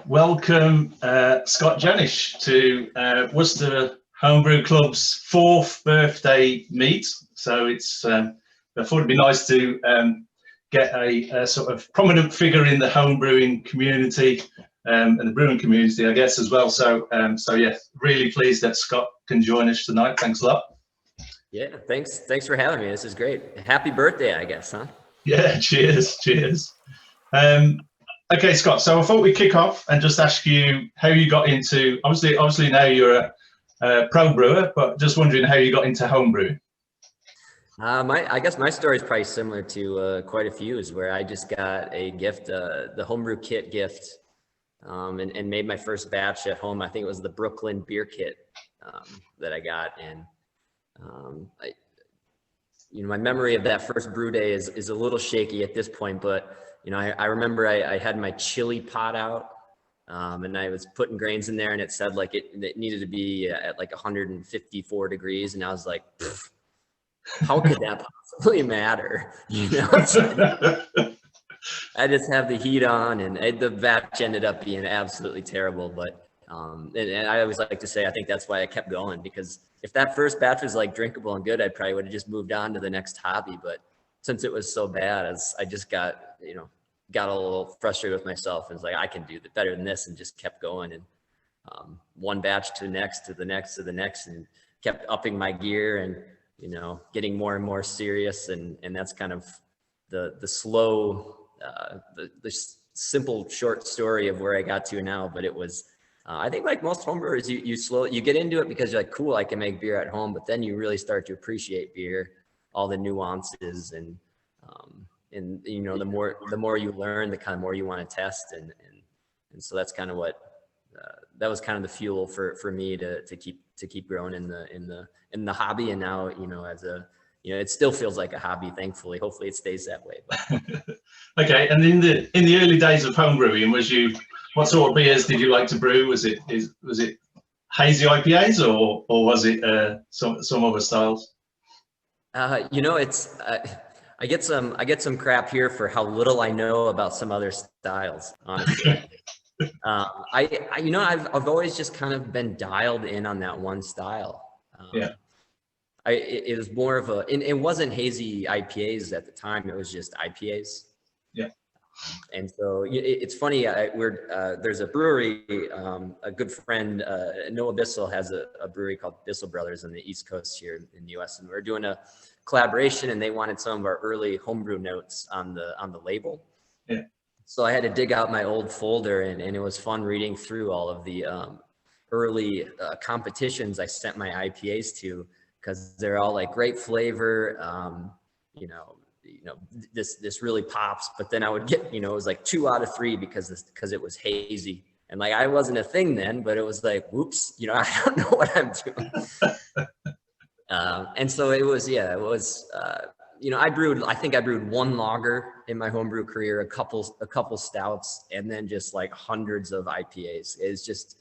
welcome Scott Janish to Worcester HomeBrew Club's 4th birthday meet. So it's I thought it'd be nice to get a sort of prominent figure in the homebrewing community and the brewing community, I guess, as well. So yeah, really pleased that Scott can join us tonight. Thanks a lot. Yeah, thanks for having me. This is great. Happy birthday, I guess, huh? Yeah, cheers. Okay, Scott, so I thought we'd kick off and just ask you how you got into, obviously now you're a pro brewer, but just wondering how you got into homebrew. I guess my story is probably similar to quite a few, is where I just got a gift, the homebrew kit gift, and made my first batch at home. I think it was the Brooklyn beer kit that I got, and my memory of that first brew day is a little shaky at this point, but I remember I had my chili pot out, and I was putting grains in there, and it said like it needed to be at like 154 degrees, and I was like, how could that possibly matter? I just have the heat on, and the batch ended up being absolutely terrible. But and I always like to say, I think that's why I kept going, because if that first batch was like drinkable and good, I probably would have just moved on to the next hobby. But since it was so bad, I just got a little frustrated with myself, and was like, I can do better than this, and just kept going. And one batch to the next, to the next, to the next, and kept upping my gear and getting more and more serious. And that's kind of the slow, the simple short story of where I got to now. But it was, I think like most homebrewers, you get into it because you're like, cool, I can make beer at home, but then you really start to appreciate beer, all the nuances, and the more you learn, the kind of more you want to test, and so that's kind of what that was kind of the fuel for me to keep growing in the hobby. And now as it still feels like a hobby, thankfully. Hopefully it stays that way. But. Okay, and in the early days of homebrewing, what sort of beers did you like to brew? Was it hazy IPAs or was it some other styles? It's I get some crap here for how little I know about some other styles, honestly. I've always just kind of been dialed in on that one style. It was more of it wasn't hazy IPAs at the time. It was just IPAs. Yeah. And so it's funny. There's a brewery. A good friend, Noah Bissell, has a brewery called Bissell Brothers on the East Coast here in the U.S. And we're doing a collaboration, and they wanted some of our early homebrew notes on the label. Yeah. So I had to dig out my old folder, and it was fun reading through all of the early competitions I sent my IPAs to, because they're all like great flavor. This really pops. But then I would get, it was like 2 out of 3 because it was hazy. And like, I wasn't a thing then, but it was like, whoops, I don't know what I'm doing. And so it was, I think I brewed 1 lager in my homebrew career, a couple stouts, and then just like hundreds of IPAs. It's just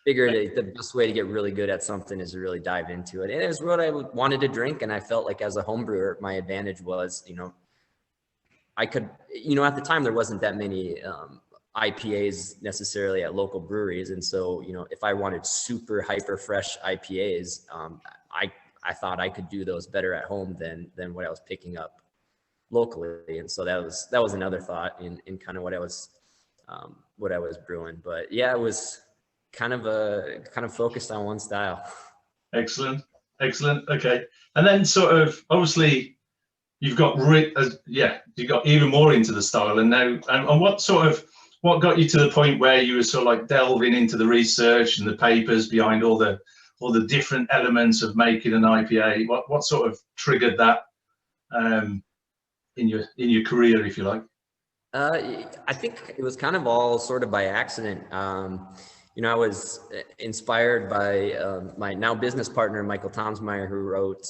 figured the best way to get really good at something is to really dive into it. And it was what I wanted to drink. And I felt like as a home brewer, my advantage was, I could, at the time there wasn't that many IPAs necessarily at local breweries. And so, if I wanted super hyper fresh IPAs, I thought I could do those better at home than what I was picking up locally. And so that was another thought in kind of what I was brewing. But yeah, it was kind of focused on one style. Excellent. Okay. And then sort of, obviously you've got even more into the style, and now, and what got you to the point where you were sort of like delving into the research and the papers behind all the different elements of making an IPA? What sort of triggered that in your career, if you like? I think it was kind of all sort of by accident. I was inspired by my now business partner, Michael Tomsmeyer, who wrote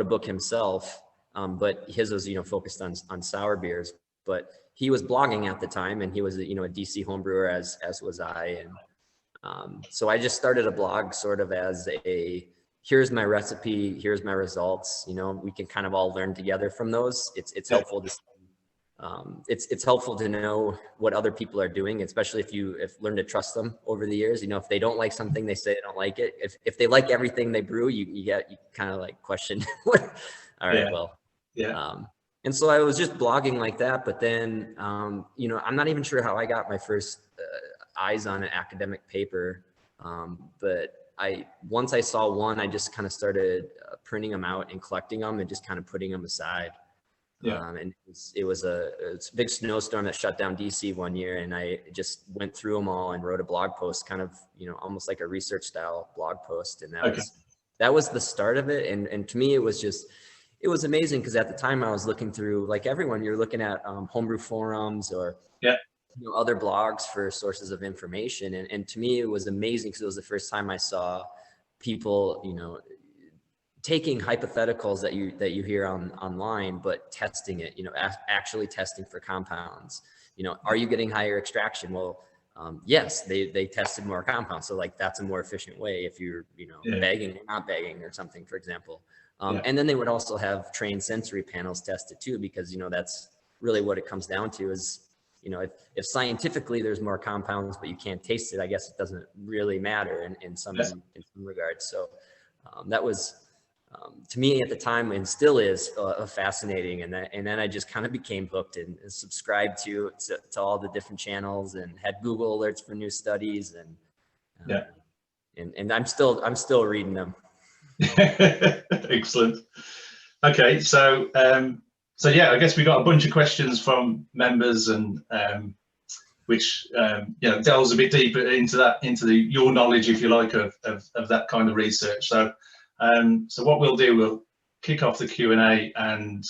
a book himself, but his was, focused on sour beers. But he was blogging at the time, and he was, a DC homebrewer, as was I. And so I just started a blog sort of as here's my recipe, here's my results. We can kind of all learn together from those. It's helpful to see it's helpful to know what other people are doing, especially if you learn to trust them over the years. You know, if they don't like something, they say they don't like it. If they like everything they brew, you kind of like question what. All right, well, yeah. And so I was just blogging like that, but then you know, I'm not even sure how I got my first eyes on an academic paper, but once I saw one, I just kind of started printing them out and collecting them and just kind of putting them aside. And it was a big snowstorm that shut down DC one year, and I just went through them all and wrote a blog post, kind of, you know, almost like a research style blog post, and that was the start of it. And to me, it was amazing because at the time I was looking through, like everyone, you're looking at homebrew forums or you know, other blogs for sources of information, and to me it was amazing because it was the first time I saw people, you know, taking hypotheticals that you hear online, but testing it, you know, actually testing for compounds. You know, are you getting higher extraction? Well, yes, they tested more compounds. So like, that's a more efficient way if you're, you know, bagging or not bagging or something, for example. And then they would also have trained sensory panels tested too, because, you know, that's really what it comes down to is, you know, if scientifically there's more compounds, but you can't taste it, I guess it doesn't really matter in some regards. So that was, to me at the time, and still is, fascinating. And then I just kind of became hooked and subscribed to all the different channels and had Google alerts for new studies, and I'm still reading them. Excellent. Okay, so yeah, I guess we got a bunch of questions from members, and which you know, delves a bit deeper into your knowledge, if you like, of that kind of research. So so what we'll do, we'll kick off the Q&A, and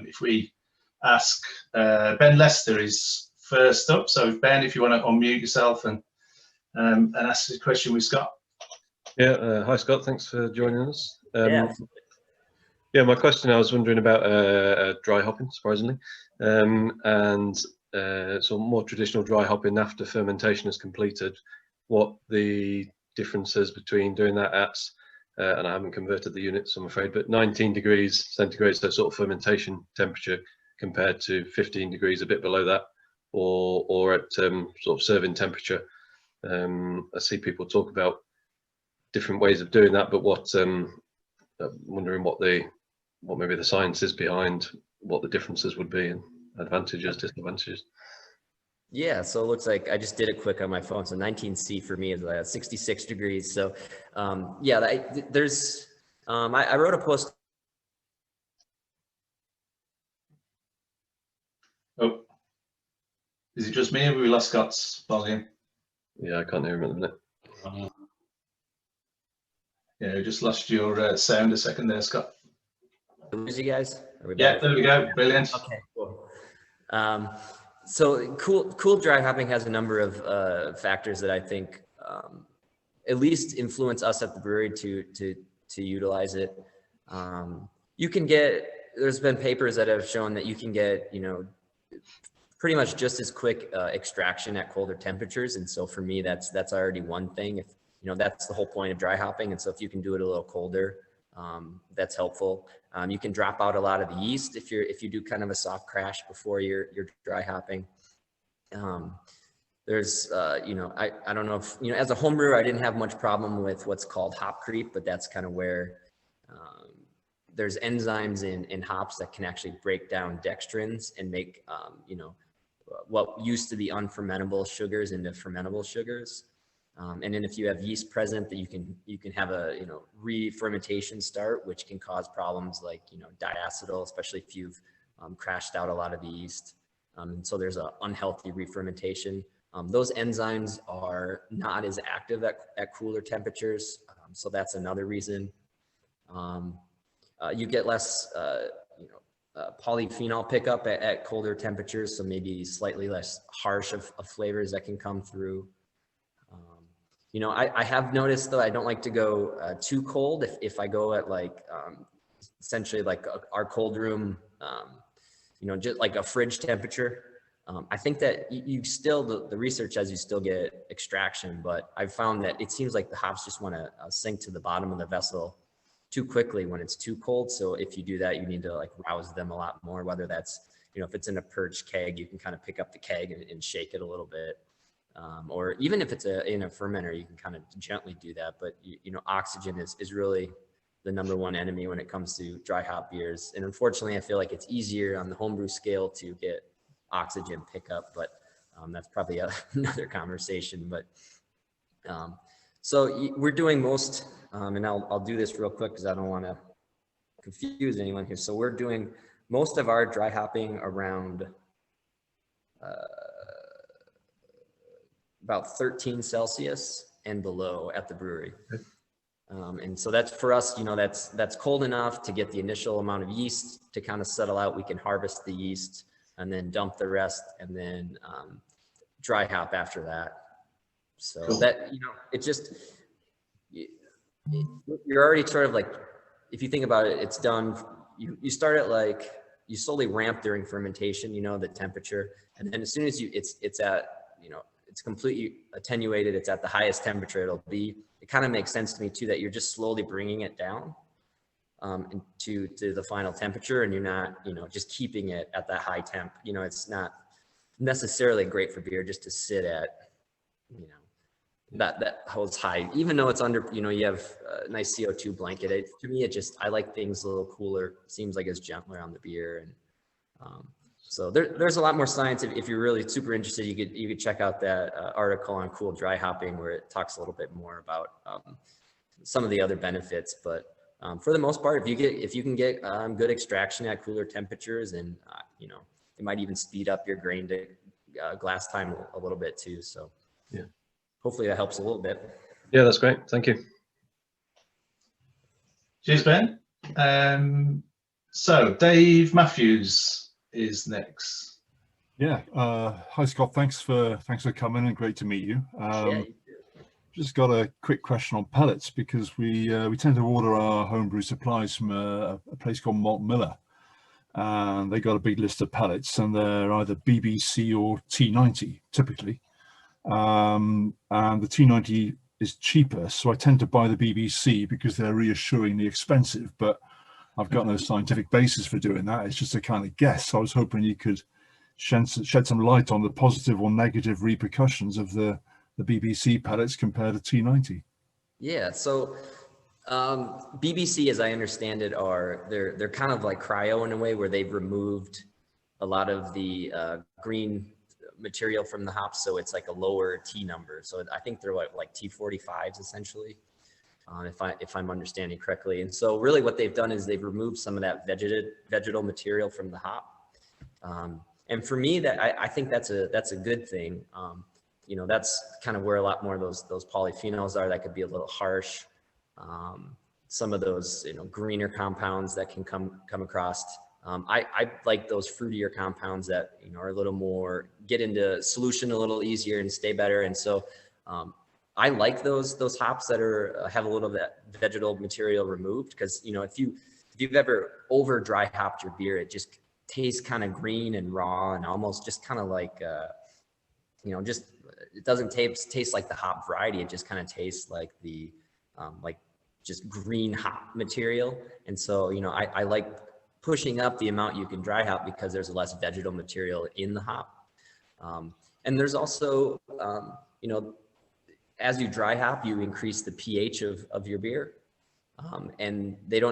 if we ask, Ben Lester is first up. So Ben, if you want to unmute yourself and ask the question with Scott. Yeah, hi Scott, thanks for joining us. Yeah, my question, I was wondering about dry hopping, surprisingly, and so more traditional dry hopping after fermentation is completed, what the difference is between doing that at, and I haven't converted the units, I'm afraid, but 19 degrees centigrade, so sort of fermentation temperature, compared to 15 degrees, a bit below that, or at sort of serving temperature. I see people talk about different ways of doing that, but I'm wondering what maybe the science is behind what the differences would be, and advantages, disadvantages. Yeah, so it looks like I just did it quick on my phone. So 19C for me is 66 degrees. So yeah, I wrote a post. Oh, is it just me, or have we lost Scott's volume? Yeah, I can't hear him at the minute. Yeah, we just lost your sound a second there, Scott. Lose you guys? Yeah, there we go. Brilliant. Okay, cool. So cool dry hopping has a number of factors that I think at least influence us at the brewery to utilize it. You can get, there's been papers that have shown that you can get, you know, pretty much just as quick extraction at colder temperatures. And so for me, that's already one thing. If you know, that's the whole point of dry hopping. And so if you can do it a little colder, that's helpful. You can drop out a lot of the yeast if you do kind of a soft crash before you're dry hopping. There's you know, I don't know if, you know, as a home brewer, I didn't have much problem with what's called hop creep, but that's kind of where there's enzymes in hops that can actually break down dextrins and make you know, what used to be unfermentable sugars into fermentable sugars. And then if you have yeast present, that you can have a, you know, re-fermentation start, which can cause problems like, you know, diacetyl, especially if you've crashed out a lot of the yeast. And so there's an unhealthy re-fermentation. Those enzymes are not as active at cooler temperatures. So that's another reason. You get less, you know, polyphenol pickup at colder temperatures. So maybe slightly less harsh of flavors that can come through. You know, I have noticed, though, I don't like to go too cold. If I go at like essentially like our cold room, you know, just like a fridge temperature, I think that you still, the research says you still get extraction, but I've found that it seems like the hops just want to sink to the bottom of the vessel too quickly when it's too cold. So if you do that, you need to like rouse them a lot more, whether that's, if it's in a purged keg, you can kind of pick up the keg and shake it a little bit. Or even if it's in a fermenter, you can kind of gently do that. But oxygen is really the number one enemy when it comes to dry hop beers. And unfortunately, I feel like it's easier on the homebrew scale to get oxygen pickup, but that's probably another conversation. But so we're doing most, and I'll do this real quick because I don't want to confuse anyone here. So we're doing most of our dry hopping around about 13 Celsius and below at the brewery. And so that's for us, that's cold enough to get the initial amount of yeast to kind of settle out. We can harvest the yeast and then dump the rest and then dry hop after that. So that, it just, you're already sort of like, if you think about it, it's done. You start at like, you slowly ramp during fermentation, the temperature. And then as soon as it's at, it's completely attenuated, it's at the highest temperature it'll be. It kind of makes sense to me too, that you're just slowly bringing it down to the final temperature, and you're not, just keeping it at that high temp. It's not necessarily great for beer just to sit at, that holds high, even though it's under, you have a nice CO2 blanket. To me, I like things a little cooler. Seems like it's gentler on the beer. And so there's a lot more science. If you're really super interested, you could check out that article on cool dry hopping, where it talks a little bit more about some of the other benefits. But for the most part, if you can get good extraction at cooler temperatures, and it might even speed up your grain to glass time a little bit too. So yeah, hopefully that helps a little bit. Yeah, that's great. Thank you. Cheers, Ben. So Dave Matthews is next. Yeah. Hi, Scott. Thanks for coming, and great to meet you. Just got a quick question on pellets, because we tend to order our homebrew supplies from a place called Malt Miller, and they got a big list of pellets, and they're either BBC or T90 typically. And the T90 is cheaper, so I tend to buy the BBC because they're reassuringly expensive, but I've got no scientific basis for doing that. It's just a kind of guess. So I was hoping you could shed some light on the positive or negative repercussions of the BBC pellets compared to T90. Yeah, so BBC, as I understand it, they're kind of like cryo in a way, where they've removed a lot of the green material from the hops, so it's like a lower T number. So I think they're like T45s essentially, if I'm understanding correctly. And so really what they've done is they've removed some of that vegetal material from the hop. And for me, that I think that's a good thing. That's kind of where a lot more of those polyphenols are that could be a little harsh. Some of those greener compounds that can come across. I like those fruitier compounds that are a little more, get into solution a little easier and stay better. And so I like those hops that have a little of that vegetal material removed, because if you've ever over dry hopped your beer, it just tastes kind of green and raw, and almost just kind of like just, it doesn't taste like the hop variety. It just kind of tastes like the just green hop material. And so I like pushing up the amount you can dry hop, because there's less vegetal material in the hop. And there's also, as you dry hop, you increase the pH of your beer. And they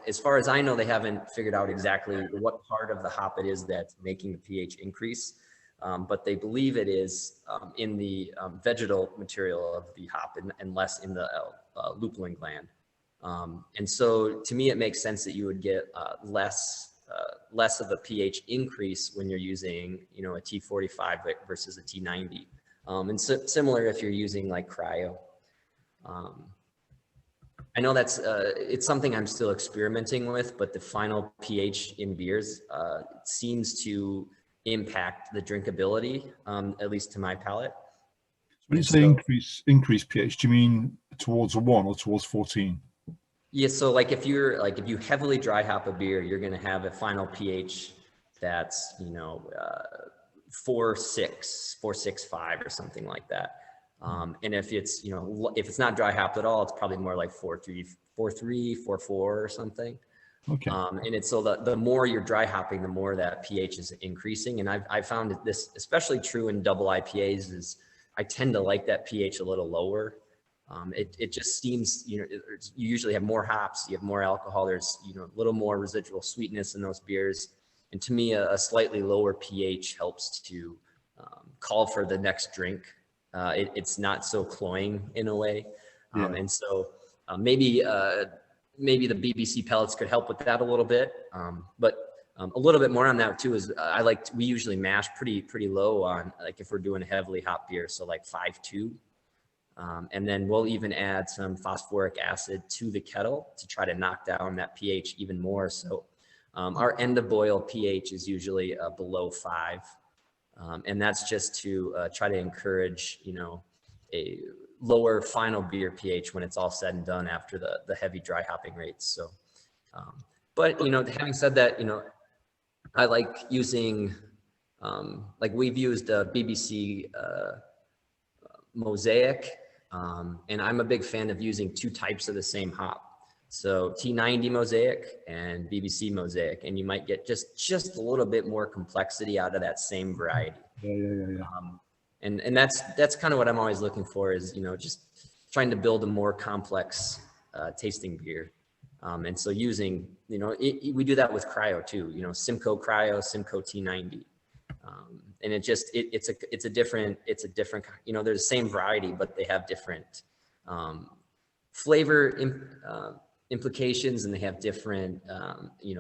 as far as I know, they haven't figured out exactly what part of the hop it is that's making the pH increase. But they believe it is in the vegetal material of the hop and less in the lupulin gland. And so to me, it makes sense that you would get less of a pH increase when you're using, a T45 versus a T90. And so similar if you're using like cryo. I know that's, it's something I'm still experimenting with, but the final pH in beers seems to impact the drinkability, at least to my palate. When you say increase pH, do you mean towards a 1 or towards 14? Yeah, so like if you heavily dry hop a beer, you're going to have a final pH that's 4.6.5 or something like that. And if it's if it's not dry hopped at all, it's probably more like 4.3, 4.3, 4.4 or something. Okay. And it's so the more you're dry hopping, the more that pH is increasing. And I've found this especially true in double IPAs is I tend to like that pH a little lower. It just seems, you usually have more hops, you have more alcohol, there's, a little more residual sweetness in those beers. And to me, a slightly lower pH helps to call for the next drink. It's not so cloying in a way. And so maybe the BBC pellets could help with that a little bit. But a little bit more on that too is we usually mash pretty low on, like if we're doing a heavily hopped beer, so like 5.2. And then we'll even add some phosphoric acid to the kettle to try to knock down that pH even more. So our end of boil pH is usually below 5. And that's just to try to encourage, a lower final beer pH when it's all said and done after the heavy dry hopping rates. So, but, having said that, I like using, like we've used BBC Mosaic, and I'm a big fan of using 2 types of the same hop. So T90 Mosaic and BBC Mosaic, and you might get just a little bit more complexity out of that same variety. Yeah. And that's kind of what I'm always looking for is, just trying to build a more complex tasting beer. And so using, we do that with cryo too, Simcoe Cryo, Simcoe T90. And it's a different, they're the same variety, but they have different flavor implications, and they have different,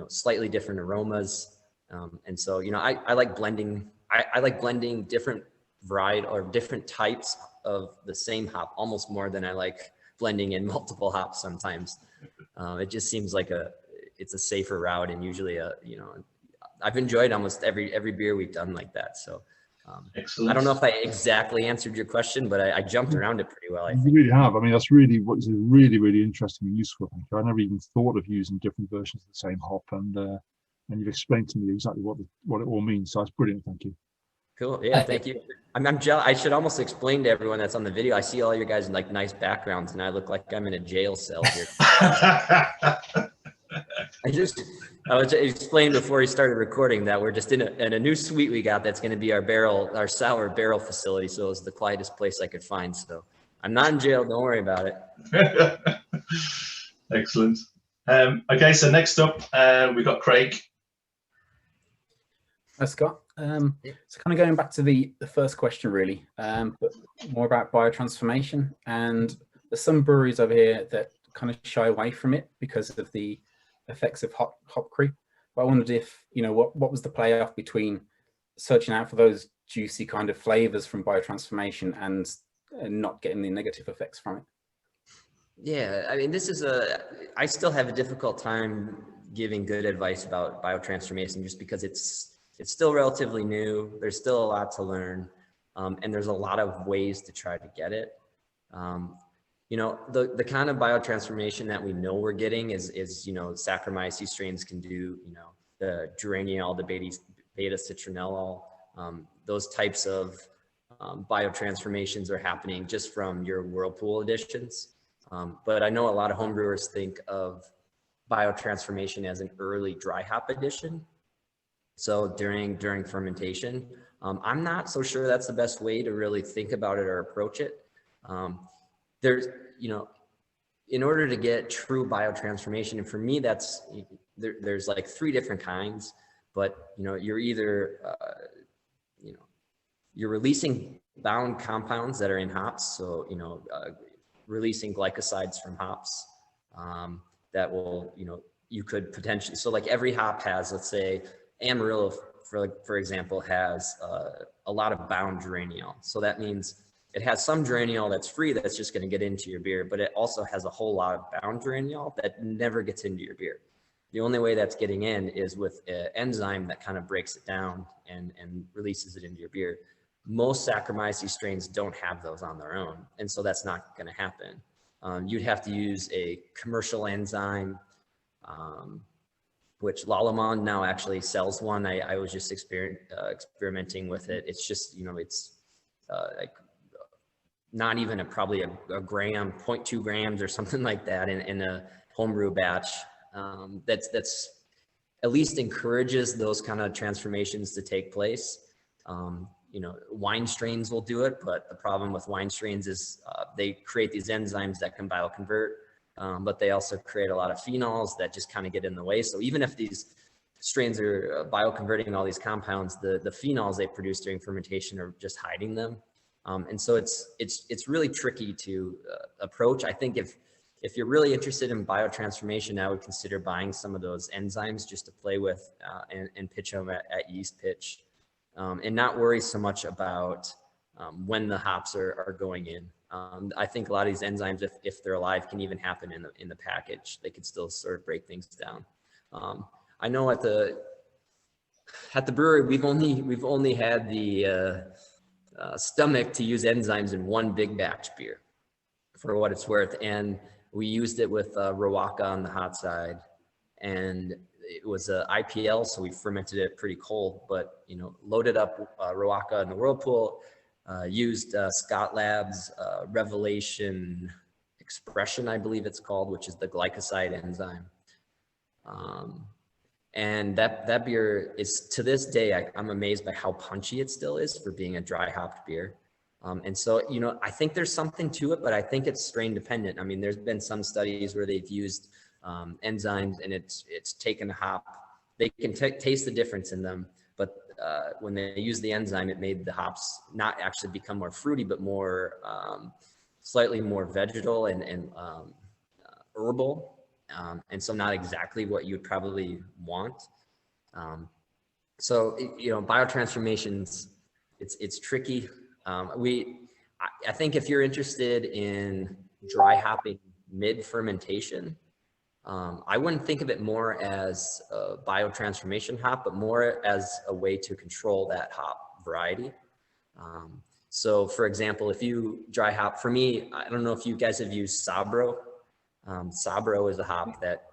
slightly different aromas. And so, I like blending, I like blending different variety or different types of the same hop almost more than I like blending in multiple hops sometimes. It just seems like it's a safer route, and usually I've enjoyed almost every beer we've done like that. So excellent. I don't know if I exactly answered your question, but I jumped around it pretty well, I think. You really have. I mean, that's really what is really interesting and useful. I never even thought of using different versions of the same hop, and you've explained to me exactly what it all means. So that's brilliant. Thank you. Cool. Yeah, thank you. I'm jealous. I should almost explain to everyone that's on the video. I see all your guys in like nice backgrounds, and I look like I'm in a jail cell here. I was explained before he started recording that we're just in a new suite we got that's going to be our sour barrel facility. So it was the quietest place I could find. So I'm not in jail. Don't worry about it. Excellent. Okay, so next up, we've got Craig. Hi, Scott. So kind of going back to the first question, really, but more about biotransformation. And there's some breweries over here that kind of shy away from it because of the effects of hop creep. But I wondered if, what was the playoff between searching out for those juicy kind of flavors from biotransformation and not getting the negative effects from it? Yeah, I mean, I still have a difficult time giving good advice about biotransformation just because it's still relatively new. There's still a lot to learn, and there's a lot of ways to try to get it. The kind of biotransformation that we know we're getting is Saccharomyces strains can do, the geraniol, the beta citronellol, those types of biotransformations are happening just from your Whirlpool additions. But I know a lot of homebrewers think of biotransformation as an early dry hop addition. So during fermentation, I'm not so sure that's the best way to really think about it or approach it. There's, in order to get true biotransformation, and for me, there's like 3 different kinds, but, you're either, you're releasing bound compounds that are in hops. So, releasing glycosides from hops that will, you could potentially, so like every hop has, let's say, Amarillo, for example, has a lot of bound geraniol. So that means it has some geraniol that's free that's just going to get into your beer, but it also has a whole lot of bound geraniol that never gets into your beer. The only way that's getting in is with an enzyme that kind of breaks it down and releases it into your beer. Most Saccharomyces strains don't have those on their own, and so that's not going to happen. You'd have to use a commercial enzyme, which Lallemand now actually sells one. I was just experimenting with it. It's just, it's like not even probably a gram, 0.2 grams or something like that in a homebrew batch that's at least encourages those kind of transformations to take place. You know, wine strains will do it, but the problem with wine strains is they create these enzymes that can bioconvert, but they also create a lot of phenols that just kind of get in the way. So even if these strains are bioconverting all these compounds, the phenols they produce during fermentation are just hiding them. And so it's really tricky to approach. I think if you're really interested in biotransformation, I would consider buying some of those enzymes just to play with and pitch them at yeast pitch. And not worry so much about when the hops are going in. I think a lot of these enzymes, if they're alive, can even happen in the package. They can still sort of break things down. I know at the brewery we've only had the stomach to use enzymes in one big batch beer, for what it's worth, and we used it with Rawaka on the hot side, and it was a IPL, so we fermented it pretty cold, but, you know, loaded up Rawaka in the whirlpool, used Scott Labs Revelation Expression, I believe it's called, which is the glycoside enzyme. And that beer is, to this day, I'm amazed by how punchy it still is for being a dry hopped beer. And so, you know, I think there's something to it, but I think it's strain dependent. I mean, there's been some studies where they've used enzymes and it's taken a hop. They can taste the difference in them, but when they use the enzyme, it made the hops not actually become more fruity, but more slightly more vegetal and herbal. And so not exactly what you'd probably want. So, you know, biotransformations, it's tricky. I think if you're interested in dry hopping mid fermentation, I wouldn't think of it more as a biotransformation hop, but more as a way to control that hop variety. So for example, if you dry hop, for me, I don't know if you guys have used Sabro. Sabro is a hop that,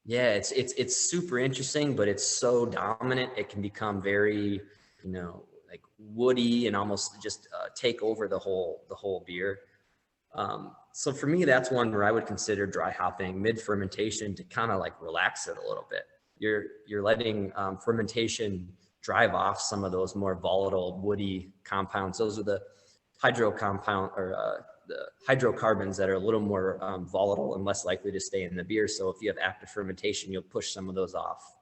yeah, it's super interesting, but it's so dominant. It can become very, you know, like woody and almost just take over the whole beer. So for me, that's one where I would consider dry hopping mid fermentation to kind of like relax it a little bit. You're letting fermentation drive off some of those more volatile woody compounds. Those are the the hydrocarbons that are a little more volatile and less likely to stay in the beer. So if you have active fermentation, you'll push some of those off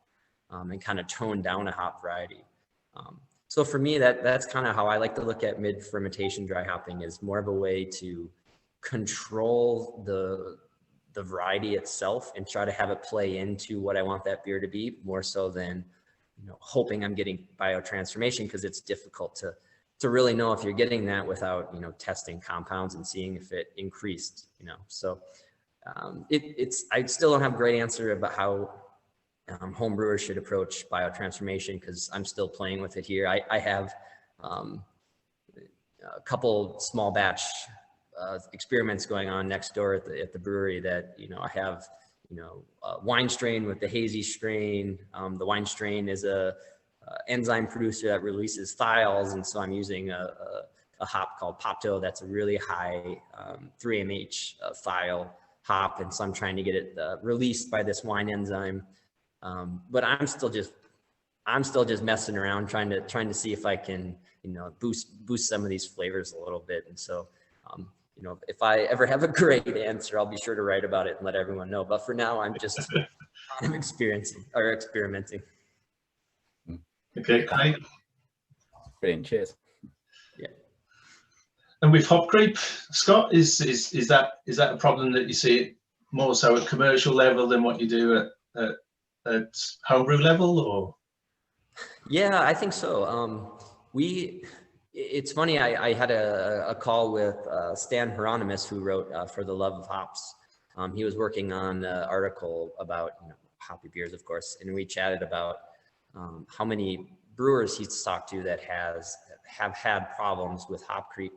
and kind of tone down a hop variety. So for me, that's kind of how I like to look at mid fermentation dry hopping, is more of a way to control the variety itself and try to have it play into what I want that beer to be, more so than, you know, hoping I'm getting biotransformation, because it's difficult to really know if you're getting that without, you know, testing compounds and seeing if it increased, you know. So I still don't have a great answer about how home brewers should approach biotransformation, because I'm still playing with it here. I have a couple small batch experiments going on next door at the brewery that, you know, I have, you know, wine strain with the hazy strain. The wine strain is a enzyme producer that releases thiols, and so I'm using a hop called Popto that's a really high 3-MH thiol hop, and so I'm trying to get it released by this wine enzyme. But I'm still just messing around, trying to see if I can, you know, boost some of these flavors a little bit. And so, you know, if I ever have a great answer, I'll be sure to write about it and let everyone know. But for now, I'm just kind of experimenting. Okay, great. Brilliant. Cheers. Yeah. And with hop creep, Scott, is that a problem that you see it more so at commercial level than what you do at homebrew level, or? Yeah, I think so. It's funny, I had a call with Stan Hieronymus, who wrote For the Love of Hops. He was working on an article about, you know, hoppy beers, of course, and we chatted about how many brewers he's talked to that have had problems with hop creep.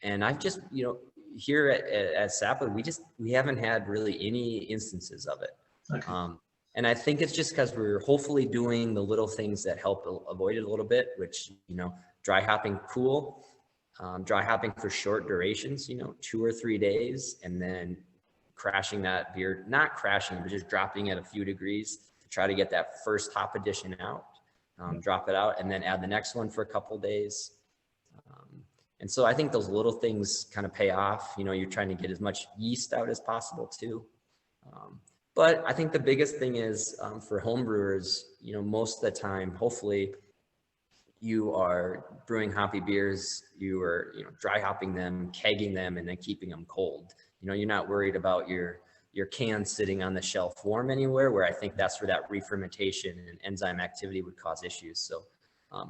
And I've just, you know, here at Sapa, we haven't had really any instances of it. Okay. And I think it's just because we're hopefully doing the little things that help avoid it a little bit, which, you know, dry hopping cool, dry hopping for short durations, you know, 2 or 3 days, and then crashing that beer, not crashing, but just dropping it a few degrees to try to get that first hop addition out, drop it out, and then add the next one for a couple days. And so I think those little things kind of pay off. You know, you're trying to get as much yeast out as possible too. But I think the biggest thing is for home brewers, you know, most of the time, hopefully you are brewing hoppy beers, you are, you know, dry hopping them, kegging them, and then keeping them cold. You know, you're not worried about your cans sitting on the shelf warm anywhere, where I think that's where that re-fermentation and enzyme activity would cause issues. So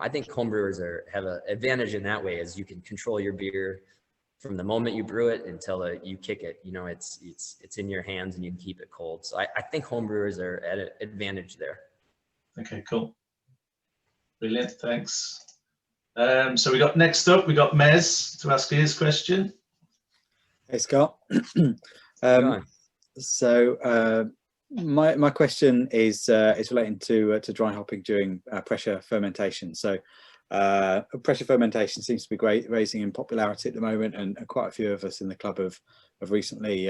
I think homebrewers have an advantage in that way, as you can control your beer from the moment you brew it until you kick it. You know, it's in your hands and you can keep it cold. So I think homebrewers are at an advantage there. Okay, cool. Brilliant, thanks. So next up, we got Mez to ask his question. Hey, Scott. My question is relating to dry hopping during pressure fermentation. So pressure fermentation seems to be raising in popularity at the moment, and quite a few of us in the club have recently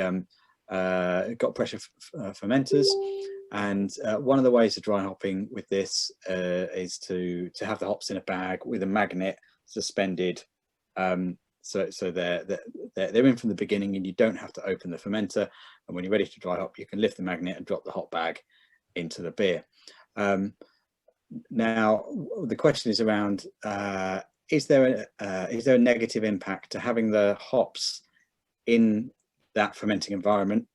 got pressure fermenters. And one of the ways of dry hopping with this is to have the hops in a bag with a magnet suspended. So they're in from the beginning, and you don't have to open the fermenter. And when you're ready to dry hop, you can lift the magnet and drop the hop bag into the beer. Now, the question is around, is there a negative impact to having the hops in that fermenting environment,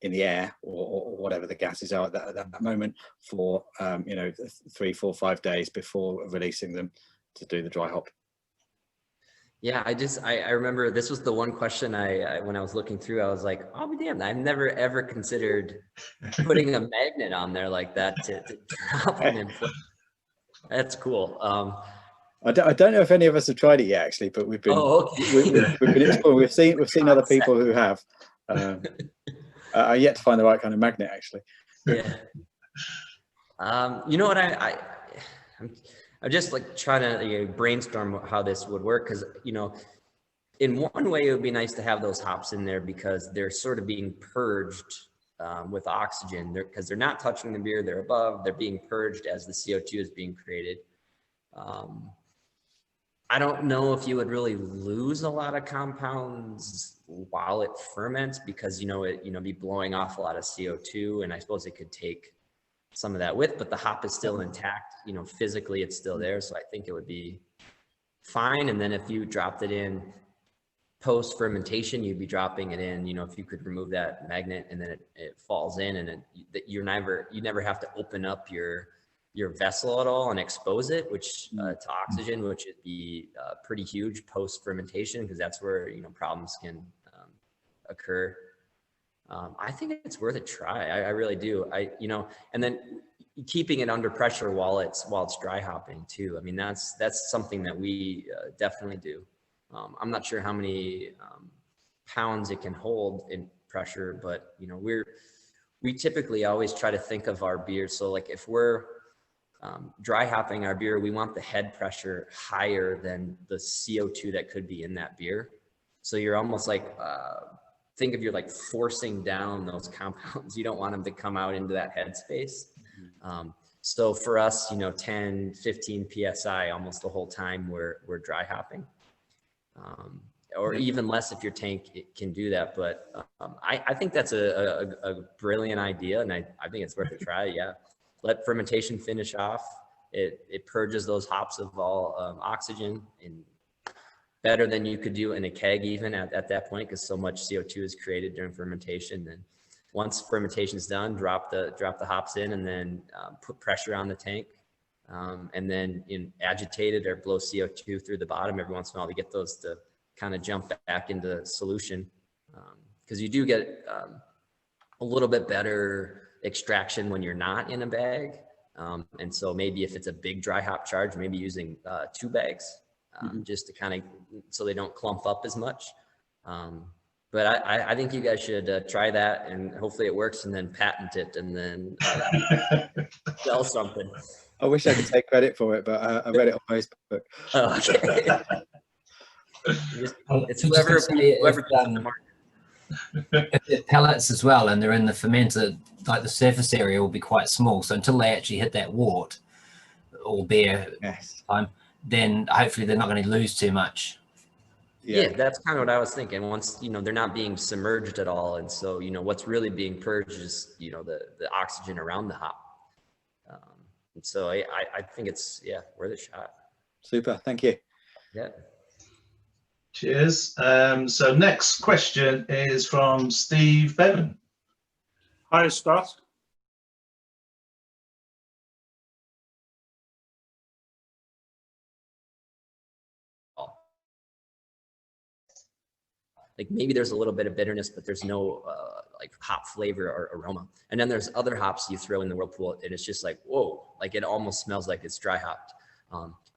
in the air or whatever the gases are at that moment, for 3, 4, 5 days before releasing them to do the dry hop? Yeah, I remember this was the one question when I was looking through, I was like, oh, be damned, I've never ever considered putting a magnet on there like that to drop them in. That's cool. I don't know if any of us have tried it yet, actually, but we've been we've been exploring. We've seen other people who have. I yet to find the right kind of magnet, actually. Yeah. You know what, I'm just like trying to brainstorm how this would work, because, you know, in one way it would be nice to have those hops in there because they're sort of being purged with oxygen, because they're not touching the beer, they're above, they're being purged as the CO2 is being created. I don't know if you would really lose a lot of compounds while it ferments, because, you know, it be blowing off a lot of CO2, and I suppose it could take some of that with, but the hop is still intact, you know, physically it's still there. So I think it would be fine. And then if you dropped it in post fermentation, you'd be dropping it in, you know, if you could remove that magnet and then it falls in, and you never have to open up your vessel at all and expose it, which to oxygen, which would be pretty huge post fermentation, because that's where, you know, problems can occur. I think it's worth a try. I really do. And then keeping it under pressure while it's dry hopping too. I mean, that's something that we definitely do. I'm not sure how many pounds it can hold in pressure, but, you know, we typically always try to think of our beer. So like if we're dry hopping our beer, we want the head pressure higher than the CO2 that could be in that beer. So you're almost like, think of you're like forcing down those compounds. You don't want them to come out into that headspace. So for us, you know, 10, 15 PSI almost the whole time we're dry hopping. Or even less if your tank can do that. But I think that's a brilliant idea, and I think it's worth a try. Yeah, let fermentation finish off. It purges those hops of all oxygen, and better than you could do in a keg even at that point, because so much CO2 is created during fermentation. Then once fermentation's done, drop the hops in, and then put pressure on the tank, and then agitate it or blow CO2 through the bottom every once in a while to get those to kind of jump back into solution, because you do get a little bit better extraction when you're not in a bag. And so maybe if it's a big dry hop charge, maybe using 2 bags. Just to kind of, so they don't clump up as much. But I think you guys should try that, and hopefully it works, and then patent it, and then sell something. I wish I could take credit for it, but I read it on Facebook. Oh, okay. It's whoever puts it on the market. If they're pellets as well, and they're in the fermenter, like the surface area will be quite small. So until they actually hit that wort or beer time, then hopefully they're not going to lose too much. Yeah, that's kind of what I was thinking. Once, you know, they're not being submerged at all. And so, you know, what's really being purged is, you know, the oxygen around the hop. And so I think it's, yeah, worth a shot. Super. Thank you. Yeah. Cheers. So next question is from Steve Bevan. Hi, Scott. Like maybe there's a little bit of bitterness, but there's no like hop flavor or aroma. And then there's other hops you throw in the whirlpool, and it's just like, whoa, like it almost smells like it's dry hopped.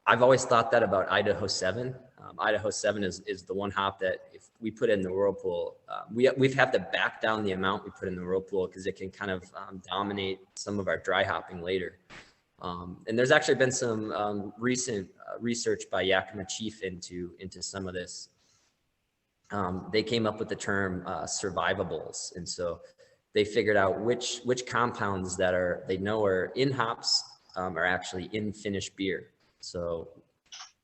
I've always thought that about Idaho 7. Idaho 7 is the one hop that if we put in the whirlpool, we've had to back down the amount we put in the whirlpool because it can kind of dominate some of our dry hopping later. And there's actually been some recent research by Yakima Chief into some of this. They came up with the term survivables. And so they figured out which compounds that they know are in hops are actually in finished beer. So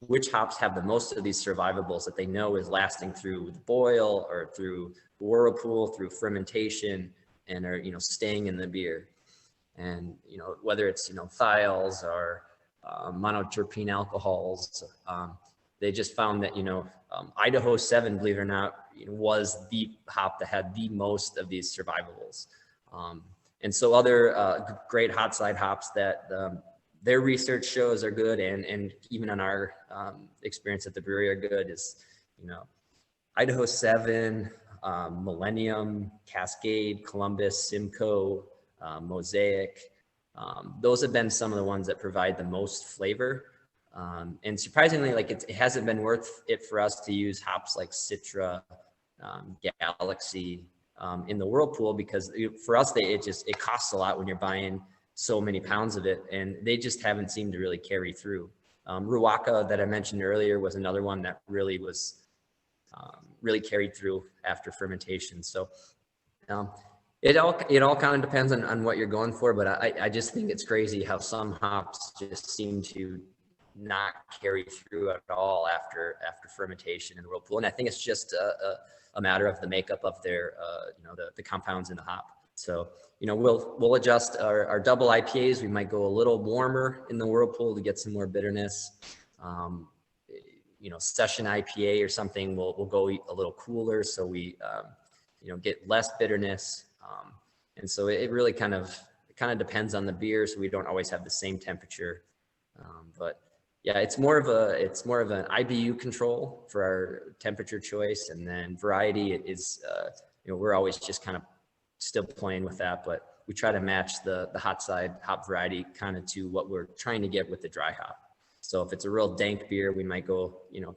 which hops have the most of these survivables that they know is lasting through the boil or through whirlpool, through fermentation, and are, you know, staying in the beer. And, you know, whether it's, you know, thiols or monoterpene alcohols, they just found that, you know, Idaho 7, believe it or not, was the hop that had the most of these survivables. And so other great hot side hops that their research shows are good, and even on our experience at the brewery are good, is, you know, Idaho 7, Millennium, Cascade, Columbus, Simcoe, Mosaic. Those have been some of the ones that provide the most flavor. And surprisingly, like it hasn't been worth it for us to use hops like Citra, Galaxy in the whirlpool, because for us, it costs a lot when you're buying so many pounds of it, and they just haven't seemed to really carry through. Ruaka that I mentioned earlier was another one that really was really carried through after fermentation. So it all kind of depends on what you're going for, but I just think it's crazy how some hops just seem to not carry through at all after fermentation in the whirlpool. And I think it's just a matter of the makeup of their you know, the compounds in the hop. So, you know, we'll adjust our double IPAs. We might go a little warmer in the whirlpool to get some more bitterness. You know, session IPA or something, we'll go a little cooler, so we you know, get less bitterness. And so it really kind of depends on the beer, so we don't always have the same temperature. But yeah, it's more of an IBU control for our temperature choice, and then variety is you know, we're always just kind of still playing with that, but we try to match the hot side hop variety kind of to what we're trying to get with the dry hop. So if it's a real dank beer, we might go, you know,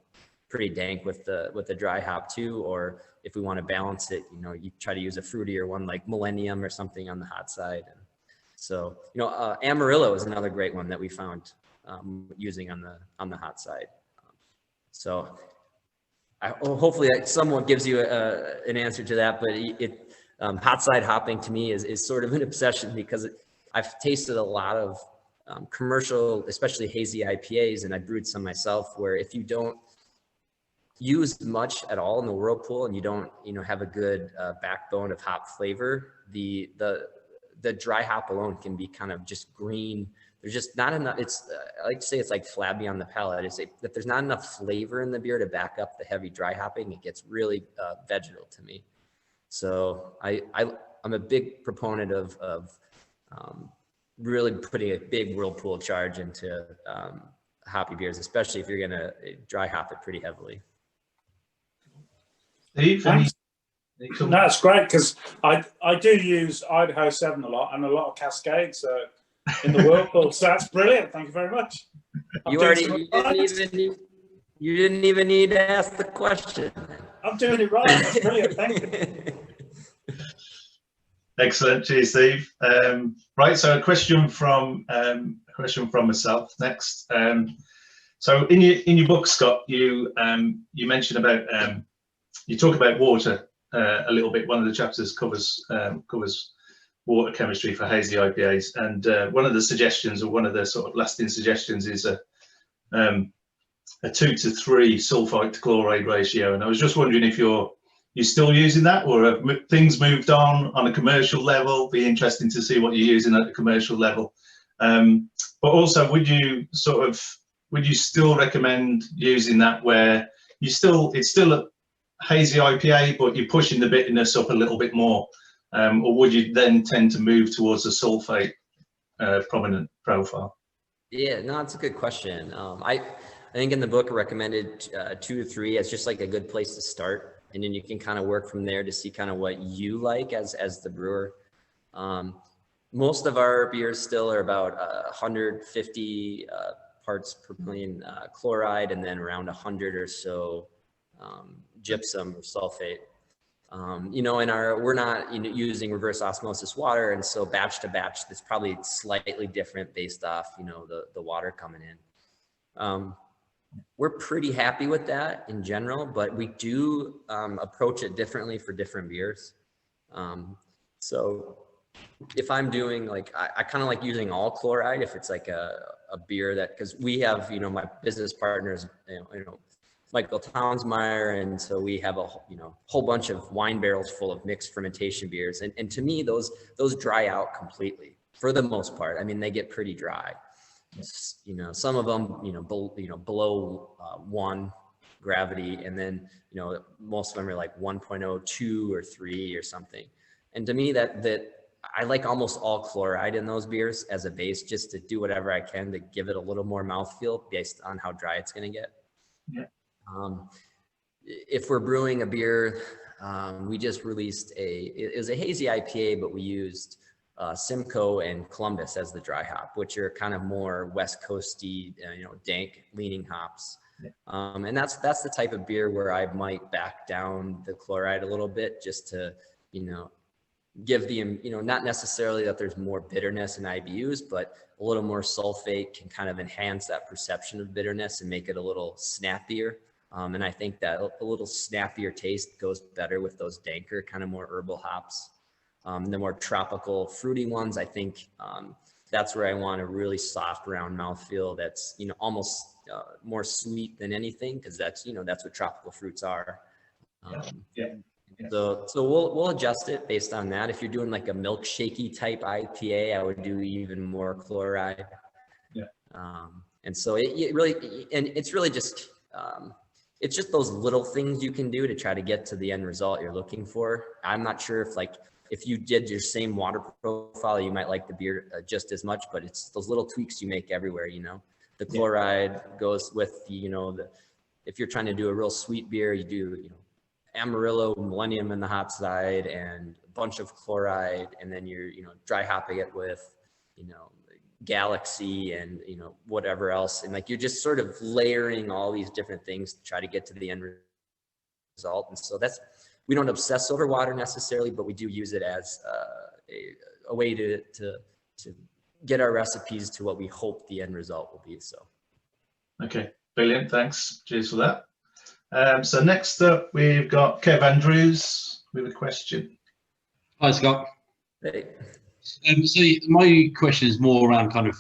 pretty dank with the dry hop too, or if we want to balance it, you know, you try to use a fruitier one like Millennium or something on the hot side. And so, you know, Amarillo is another great one that we found using on the hot side. So hopefully someone gives you an answer to that, but hot side hopping to me is sort of an obsession, because I've tasted a lot of commercial, especially hazy IPAs, and I brewed some myself, where if you don't use much at all in the whirlpool and you don't, you know, have a good backbone of hop flavor, the dry hop alone can be kind of just green. There's just not enough. I like to say it's like flabby on the palate. It's that there's not enough flavor in the beer to back up the heavy dry hopping. It gets really vegetal to me. So I'm a big proponent of really putting a big whirlpool charge into hoppy beers, especially if you're going to dry hop it pretty heavily. Steve, no, that's great, because I do use Idaho 7 a lot and a lot of Cascade, so in the whirlpool. So that's brilliant. Thank you very much. You didn't even need to ask the question. I'm doing it right. That's brilliant. Thank you. Excellent. Cheers, Steve. Right, so a question from myself next. So in your book, Scott, you mentioned about you talk about water a little bit. One of the chapters covers water chemistry for hazy IPAs, and one of the suggestions, or one of the sort of lasting suggestions, is a 2 to 3 sulfite to chloride ratio. And I was just wondering if you're still using that, or have things moved on a commercial level? Be interesting to see what you're using at the commercial level. But also, would you still recommend using that where it's still a hazy IPA, but you're pushing the bitterness up a little bit more, or would you then tend to move towards a sulfate prominent profile? Yeah, no, it's a good question. I think in the book I recommended 2 to 3 as just like a good place to start. And then you can kind of work from there to see kind of what you like as the brewer. Most of our beers still are about 150 parts per million chloride, and then around 100 or so gypsum or sulfate. You know, we're not using reverse osmosis water, and so batch to batch, it's probably slightly different based off the water coming in. We're pretty happy with that in general, but we do approach it differently for different beers. So if I'm doing like, I kind of like using all chloride if it's like a beer that, because we have, my business partners, Michael Townsmeyer, and so we have a whole bunch of wine barrels full of mixed fermentation beers, and to me those dry out completely for the most part. I mean, they get pretty dry. Some of them, below 1 gravity, and then, most of them are like 1.0, 2 or 3 or something. And to me, that I like almost all chloride in those beers as a base, just to do whatever I can to give it a little more mouthfeel based on how dry it's going to get. Yeah. If we're brewing a beer, we just released it was a hazy IPA, but we used Simcoe and Columbus as the dry hop, which are kind of more West Coasty, dank leaning hops. Yeah. And that's the type of beer where I might back down the chloride a little bit, just to, give the, not necessarily that there's more bitterness in IBUs, but a little more sulfate can kind of enhance that perception of bitterness and make it a little snappier. And I think that a little snappier taste goes better with those danker, kind of more herbal hops. The more tropical, fruity ones, I think that's where I want a really soft, round mouthfeel that's, almost more sweet than anything, because that's, that's what tropical fruits are. Yeah. So we'll adjust it based on that. If you're doing like a milkshakey type IPA, I would do even more chloride. Yeah. And so it really, and it's really just, it's just those little things you can do to try to get to the end result you're looking for. I'm not sure if you did your same water profile, you might like the beer just as much, but it's those little tweaks you make everywhere, The chloride goes with if you're trying to do a real sweet beer, you do, Amarillo, Millennium in the hop side, and a bunch of chloride, and then you're, dry hopping it with, Galaxy and, whatever else. And like, you're just sort of layering all these different things to try to get to the end result. And so we don't obsess over water necessarily, but we do use it as a way to get our recipes to what we hope the end result will be. So. Okay, brilliant. Thanks. Cheers for that. So next up, we've got Kev Andrews with a question. Hi, Scott. Hey. So my question is more around kind of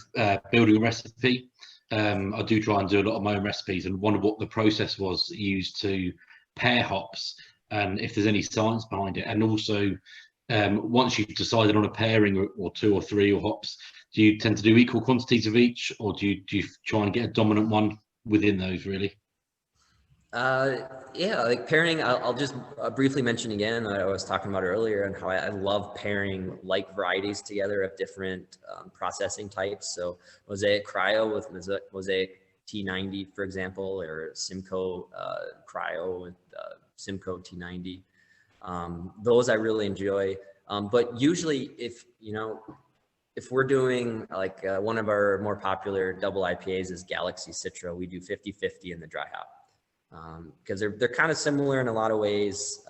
building a recipe. I do try and do a lot of my own recipes, and wonder what the process was used to pair hops, and if there's any science behind it. And also, once you've decided on a pairing or 2 or 3 or hops, do you tend to do equal quantities of each, or do you try and get a dominant one within those, really? Yeah, like pairing, I'll just briefly mention again, I was talking about earlier, and how I love pairing like varieties together of different processing types. So Mosaic Cryo with Mosaic T90, for example, or Simcoe Cryo with Simcoe T90. Those I really enjoy. But usually if we're doing like one of our more popular double IPAs is Galaxy Citra, we do 50-50 in the dry hop. Because they're kind of similar in a lot of ways.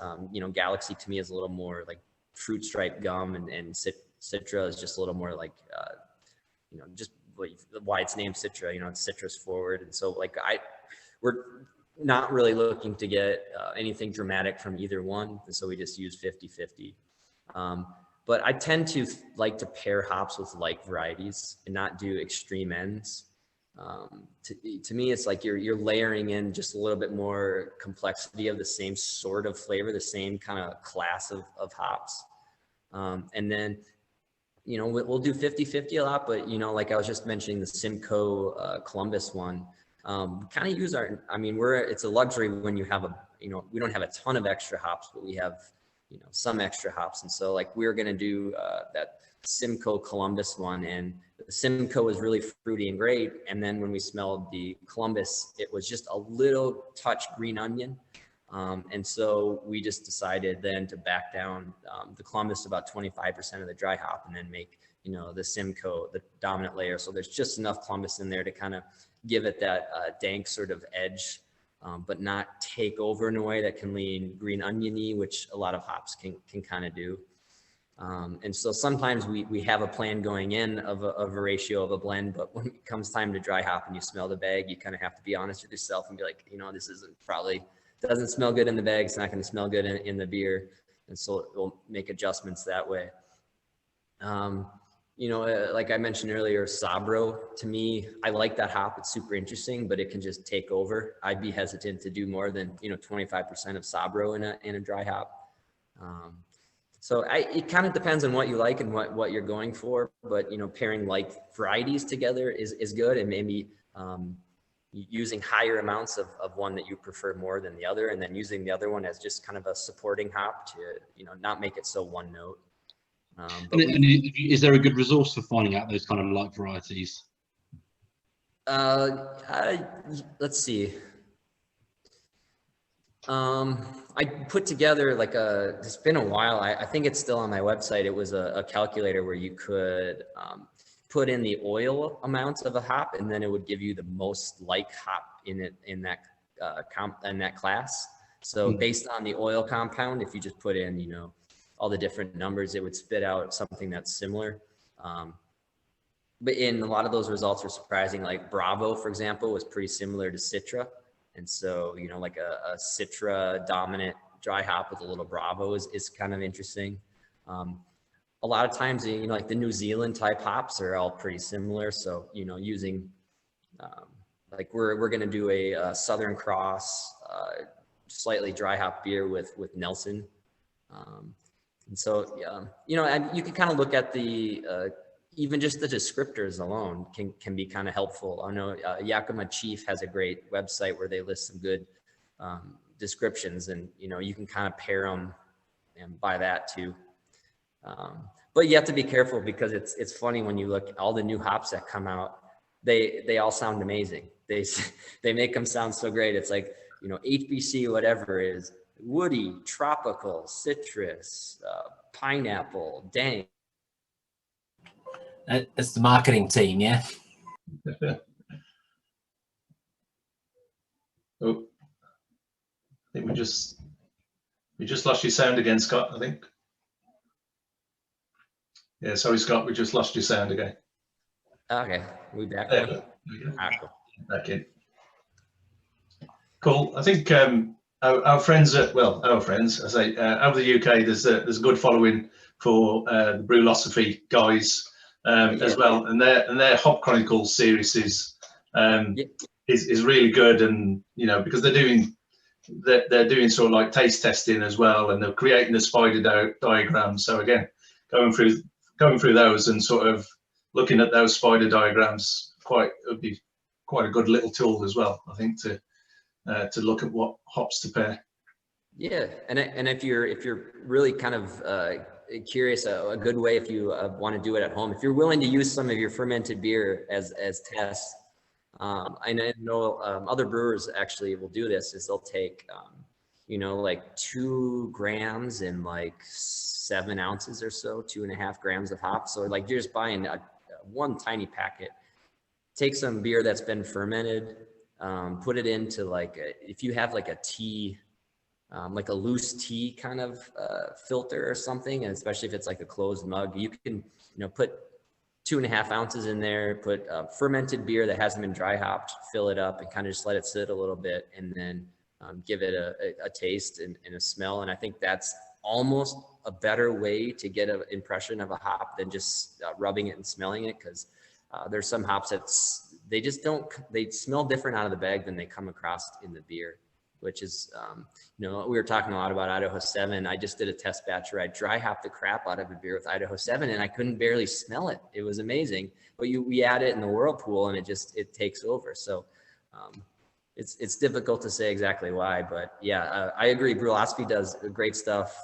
Galaxy to me is a little more like fruit stripe gum, and Citra is just a little more like, just why it's named Citra. It's citrus forward, and so like we're not really looking to get anything dramatic from either one. So we just use 50-50. But I tend to like to pair hops with like varieties and not do extreme ends. To me, it's like you're layering in just a little bit more complexity of the same sort of flavor, the same kind of class of hops. And then, you know, we'll do 50-50 a lot, but, you know, like I was just mentioning the Simcoe Columbus one, we kind of use it's a luxury when you have we don't have a ton of extra hops, but we have, you know, some extra hops. And so like we're going to do that Simcoe Columbus one, and the Simcoe was really fruity and great. And then when we smelled the Columbus, it was just a little touch green onion. And so we just decided then to back down the Columbus to about 25% of the dry hop, and then make, you know, the Simcoe the dominant layer. So there's just enough Columbus in there to kind of give it that dank sort of edge, but not take over in a way that can lean green oniony, which a lot of hops can kind of do. And so sometimes we have a plan going in of a ratio of a blend, but when it comes time to dry hop and you smell the bag, you kind of have to be honest with yourself and be like, you know, this doesn't smell good in the bag. It's not going to smell good in the beer. And so we'll make adjustments that way. You know, like I mentioned earlier, Sabro, to me, I like that hop. It's super interesting, but it can just take over. I'd be hesitant to do more than, you know, 25% of Sabro in a dry hop. So it kind of depends on what you like and what you're going for, but, you know, pairing like varieties together is good, and maybe using higher amounts of one that you prefer more than the other, and then using the other one as just kind of a supporting hop to, you know, not make it so one note. Is there a good resource for finding out those kind of like varieties? Let's see. I put together like it's been a while. I think it's still on my website. It was a calculator where you could put in the oil amounts of a hop, and then it would give you the most like hop in that class. So based on the oil compound, if you just put in, you know, all the different numbers, it would spit out something that's similar. But in a lot of those results were surprising. Like Bravo, for example, was pretty similar to Citra. And so, you know, like a Citra dominant dry hop with a little Bravo is kind of interesting. A lot of times, you know, like the New Zealand type hops are all pretty similar. So, you know, using, like we're going to do a Southern Cross, slightly dry hop beer with Nelson. And so, you know, and you can kind of look at the, even just the descriptors alone can be kind of helpful. I know Yakima Chief has a great website where they list some good descriptions, and, you know, you can kind of pair them and buy that too. But you have to be careful, because it's funny when you look at all the new hops that come out, they all sound amazing. They make them sound so great. It's like, you know, HBC, whatever is woody, tropical, citrus, pineapple, dank. It's the marketing team, yeah. Oh, I think we just lost your sound again, Scott, I think. Yeah, sorry, Scott, we just lost your sound again. Okay, we back there. Cool. Back in. Cool. I think our friends, our friends, I say, over the UK, there's a good following for the Brewlosophy guys as well, and their Hop Chronicles series is really good, and, you know, because they're doing sort of like taste testing as well, and they're creating the spider diagrams. So again, going through those and sort of looking at those spider diagrams would be quite a good little tool as well, I think, to look at what hops to pair. Yeah, and if you're really kind of curious, a good way, if you want to do it at home, if you're willing to use some of your fermented beer as tests, I know other brewers actually will do this, is they'll take you know, like 2 grams and like 7 ounces or so, 2.5 grams of hops. So like you're just buying one tiny packet, take some beer that's been fermented, put it into like if you have like a tea, like a loose tea kind of filter or something, and especially if it's like a closed mug, you can, you know, put 2.5 ounces in there, put fermented beer that hasn't been dry hopped, fill it up and kind of just let it sit a little bit, and then give it a taste and a smell. And I think that's almost a better way to get an impression of a hop than just rubbing it and smelling it, because there's some hops they smell different out of the bag than they come across in the beer, which is, we were talking a lot about Idaho 7. I just did a test batch where I dry hopped the crap out of a beer with Idaho 7 and I couldn't barely smell it. It was amazing. But we add it in the whirlpool and it takes over. So it's difficult to say exactly why, but yeah, I agree. Brewlosophy does great stuff.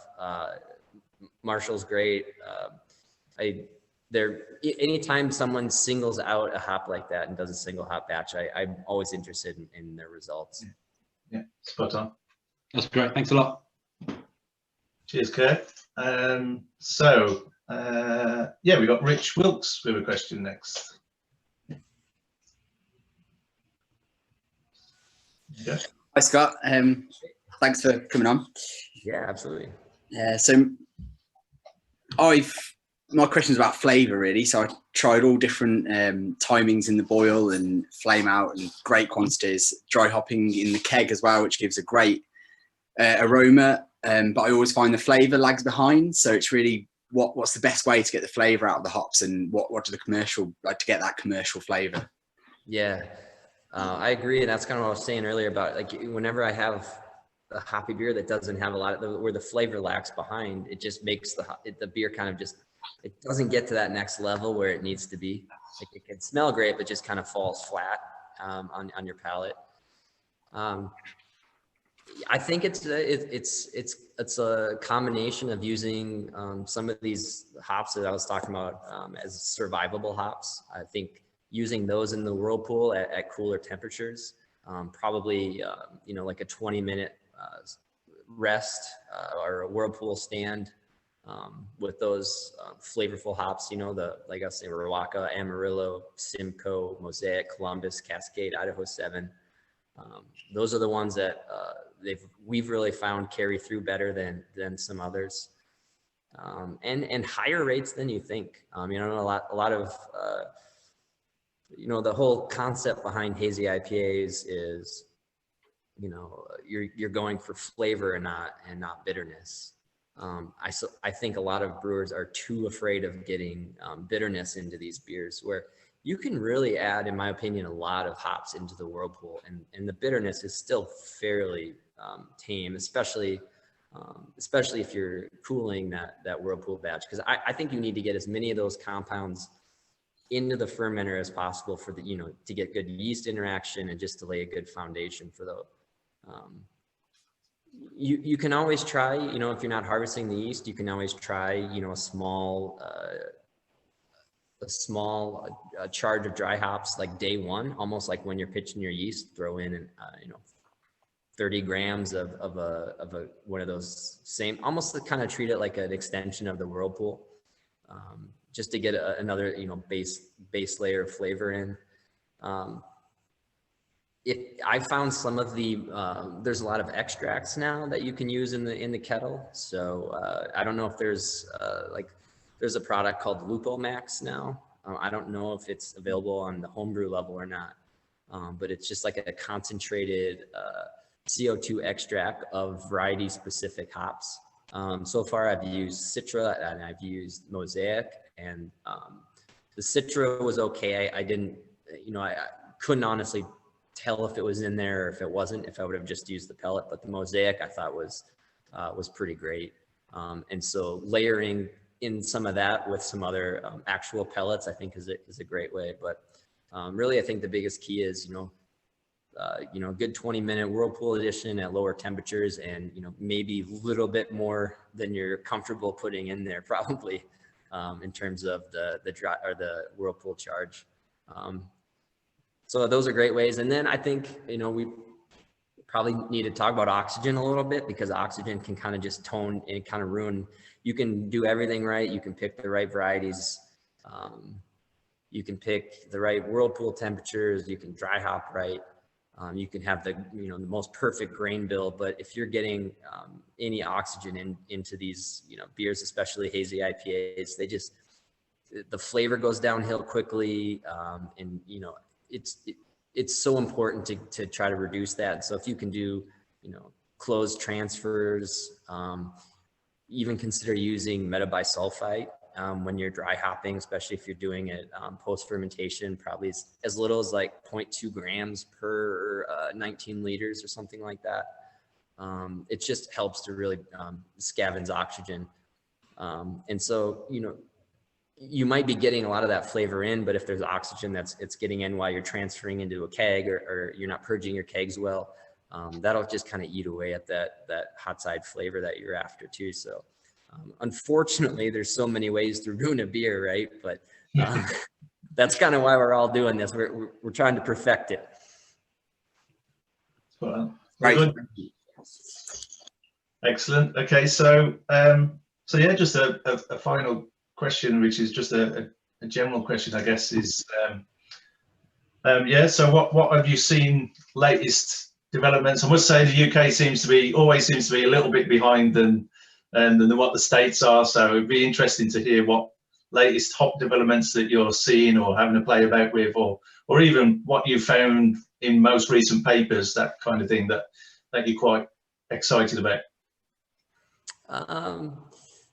Marshall's great. Anytime someone singles out a hop like that and does a single hop batch, I'm always interested in their results. Yeah, spot on. That's great. Thanks a lot. Cheers, Kurt. Yeah, we got Rich Wilkes with a question next. Yeah. Hi, Scott. Thanks for coming on. Yeah, absolutely. So my question's about flavour, really. So I tried all different timings in the boil and flame out and great quantities, dry hopping in the keg as well, which gives a great aroma. But I always find the flavour lags behind. So it's really what's the best way to get the flavour out of the hops, and what do the commercial, like, to get that commercial flavour? Yeah, I agree. And that's kind of what I was saying earlier about, like, whenever I have a hoppy beer that doesn't have a lot of where the flavor lags behind, it just makes the beer kind of just, it doesn't get to that next level where it needs to be. Like, it can smell great, but just kind of falls flat on your palate. I think it's a combination of using some of these hops that I was talking about as survivable hops. I think using those in the whirlpool at cooler temperatures, probably like a 20-minute rest or a whirlpool stand with those flavorful hops, like I was saying, Riwaka, Amarillo, Simcoe, Mosaic, Columbus, Cascade, Idaho 7. Those are the ones that we've really found carry through better than some others, and higher rates than you think. A lot of the whole concept behind hazy IPAs is, you're going for flavor and not bitterness. I think a lot of brewers are too afraid of getting bitterness into these beers, where you can really add, in my opinion, a lot of hops into the whirlpool, and the bitterness is still fairly tame, especially if you're cooling that whirlpool batch, because I think you need to get as many of those compounds into the fermenter as possible for to get good yeast interaction and just to lay a good foundation for the. You can always try, if you're not harvesting the yeast, you can always try, a small charge of dry hops, like day one, almost like when you're pitching your yeast, throw in 30 grams of one of those same, almost to kind of treat it like an extension of the whirlpool, just to get another base layer of flavor in. I found some of there's a lot of extracts now that you can use in the kettle. So I don't know if there's a product called Lupo Max now. I don't know if it's available on the homebrew level or not, but it's just like a concentrated CO2 extract of variety specific hops. So far I've used Citra and I've used Mosaic, and the Citra was okay. I didn't, I couldn't honestly tell if it was in there or if it wasn't, if I would have just used the pellet, but the Mosaic I thought was pretty great. And so layering in some of that with some other actual pellets, I think is a great way. But really, I think the biggest key is, a good 20-minute whirlpool addition at lower temperatures, and, maybe a little bit more than you're comfortable putting in there, probably, in terms of the dry or the whirlpool charge. So those are great ways. And then I think, we probably need to talk about oxygen a little bit, because oxygen can kind of just tone and kind of ruin. You can do everything right. You can pick the right varieties. You can pick the right whirlpool temperatures. You can dry hop right. You can have the most perfect grain bill, but if you're getting any oxygen into these beers, especially hazy IPAs, the flavor goes downhill quickly, and you know, it's so important to try to reduce that. So if you can do, you know, closed transfers, even consider using metabisulfite when you're dry hopping, especially if you're doing it post fermentation, probably as little as like 0.2 grams per 19 liters or something like that. It just helps to really scavenge oxygen. And so, you know, you might be getting a lot of that flavor in, but if there's oxygen it's getting in while you're transferring into a keg, or you're not purging your kegs well, that'll just kind of eat away at that hot side flavor that you're after too. So unfortunately, there's so many ways to ruin a beer, right? But that's kind of why we're all doing this. We're trying to perfect it. Well, Right. good. Excellent. Okay, so yeah, just a final question, which is just a general question, I guess, is yeah. So what have you seen latest developments? I must say the UK always seems to be a little bit behind than what the States are. So it'd be interesting to hear what latest hop developments that you're seeing or having to play about with, or even what you found in most recent papers, that kind of thing that you're quite excited about.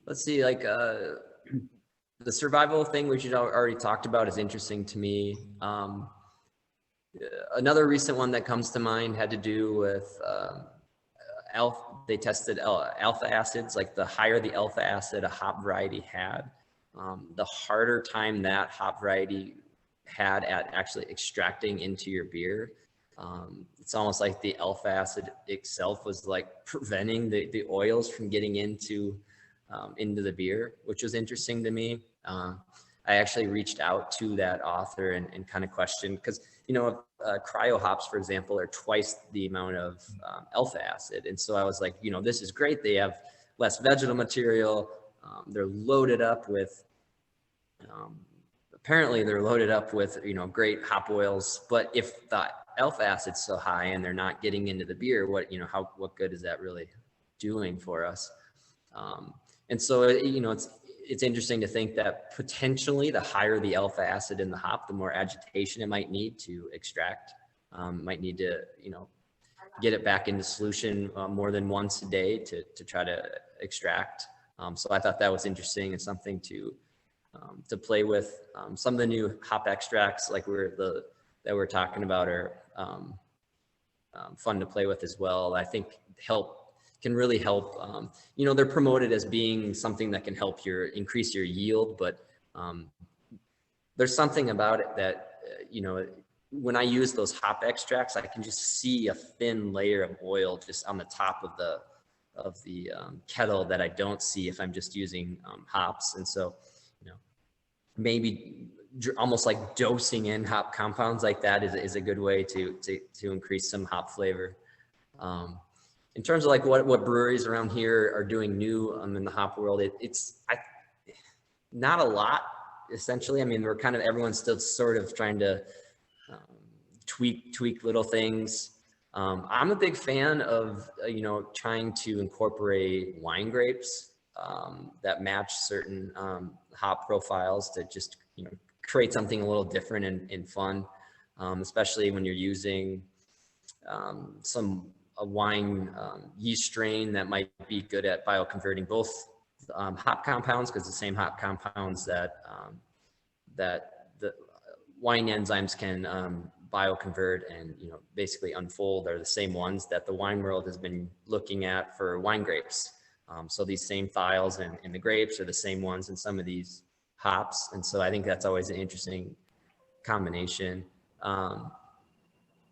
Let's see, like the survival thing, which you already talked about, is interesting to me. Another recent one that comes to mind had to do with they tested alpha acids. Like the higher the alpha acid a hop variety had, the harder time that hop variety had at actually extracting into your beer. It's almost like the alpha acid itself was like preventing the oils from getting into the beer, which was interesting to me. I actually reached out to that author and kind of questioned, because, you know, cryo hops, for example, are twice the amount of alpha acid. And so I was like, you know, this is great. They have less vegetal material. They're loaded up with, apparently they're loaded up with, you know, great hop oils. But if the alpha acid's so high and they're not getting into the beer, what good is that really doing for us? And so, you know, it's interesting to think that potentially the higher the alpha acid in the hop, the more agitation it might need to extract. Might need to, you know, get it back into solution more than once a day to try to extract. So I thought that was interesting and something to play with. Some of the new hop extracts, like that we're talking about, are fun to play with as well. I think can really help. You know, they're promoted as being something that can help increase your yield, but there's something about it that, you know, when I use those hop extracts, I can just see a thin layer of oil just on the top of the kettle that I don't see if I'm just using hops. And so, you know, maybe almost like dosing in hop compounds like that is a good way to increase some hop flavor. In terms of like what breweries around here are doing new in the hop world, it's not a lot, essentially. I mean, everyone's still sort of trying to tweak little things. I'm a big fan of, you know, trying to incorporate wine grapes that match certain hop profiles to just, you know, create something a little different and fun, especially when you're using a wine yeast strain that might be good at bioconverting both hop compounds, because the same hop compounds that the wine enzymes can bioconvert and, you know, basically unfold are the same ones that the wine world has been looking at for wine grapes. So these same thiols in the grapes are the same ones in some of these hops. And so I think that's always an interesting combination.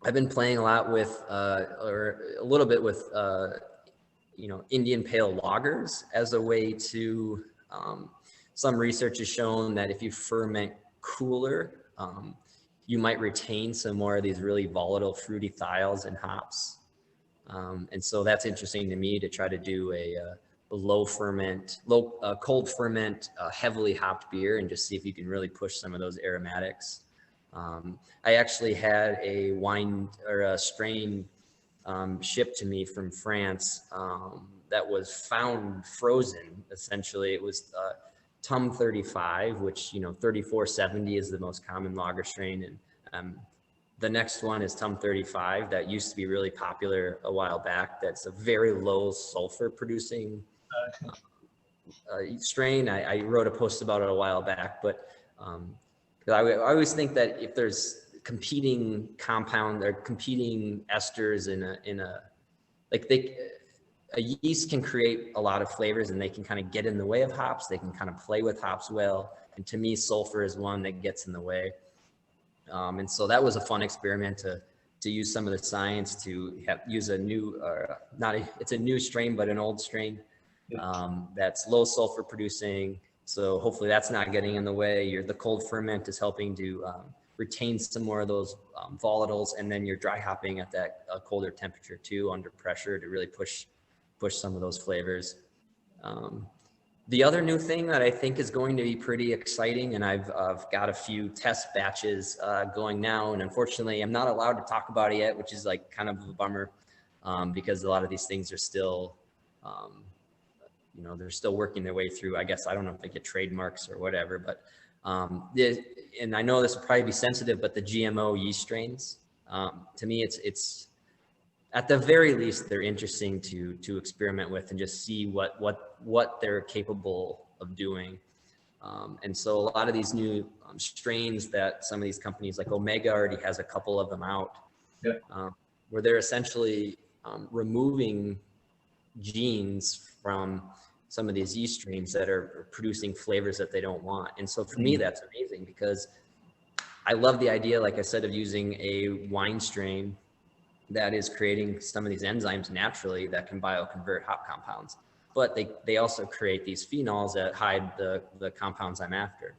I've been playing a lot with, or a little bit with, you know, Indian pale lagers as a way to, some research has shown that if you ferment cooler, you might retain some more of these really volatile fruity thiols and hops. And so that's interesting to me, to try to do a cold ferment, heavily hopped beer and just see if you can really push some of those aromatics. I actually had a wine or a strain shipped to me from France that was found frozen. Essentially, it was TUM 35, which, 3470 is the most common lager strain. And the next one is TUM 35 that used to be really popular a while back. That's a very low sulfur producing strain. I wrote a post about it a while back, but I always think that if there's competing compound or competing esters a yeast can create a lot of flavors, and they can kind of get in the way of hops. They can kind of play with hops well. And to me, sulfur is one that gets in the way. And so that was a fun experiment to use some of the science to use a new, it's a new strain, but an old strain that's low sulfur producing. So hopefully that's not getting in the way. The cold ferment is helping to retain some more of those volatiles, and then you're dry hopping at that colder temperature too, under pressure, to really push some of those flavors. The other new thing that I think is going to be pretty exciting, and I've got a few test batches going now, and unfortunately I'm not allowed to talk about it yet, which is like kind of a bummer, because a lot of these things are still, they're still working their way through. I guess, I don't know if they get trademarks or whatever, but and I know this will probably be sensitive, but the GMO yeast strains, to me, it's at the very least, they're interesting to experiment with and just see what they're capable of doing. And so a lot of these new strains that some of these companies like Omega already has a couple of them out, where they're essentially removing genes from some of these yeast strains that are producing flavors that they don't want. And so for me, that's amazing, because I love the idea, like I said, of using a wine strain that is creating some of these enzymes naturally that can bioconvert hop compounds, but they also create these phenols that hide the compounds I'm after.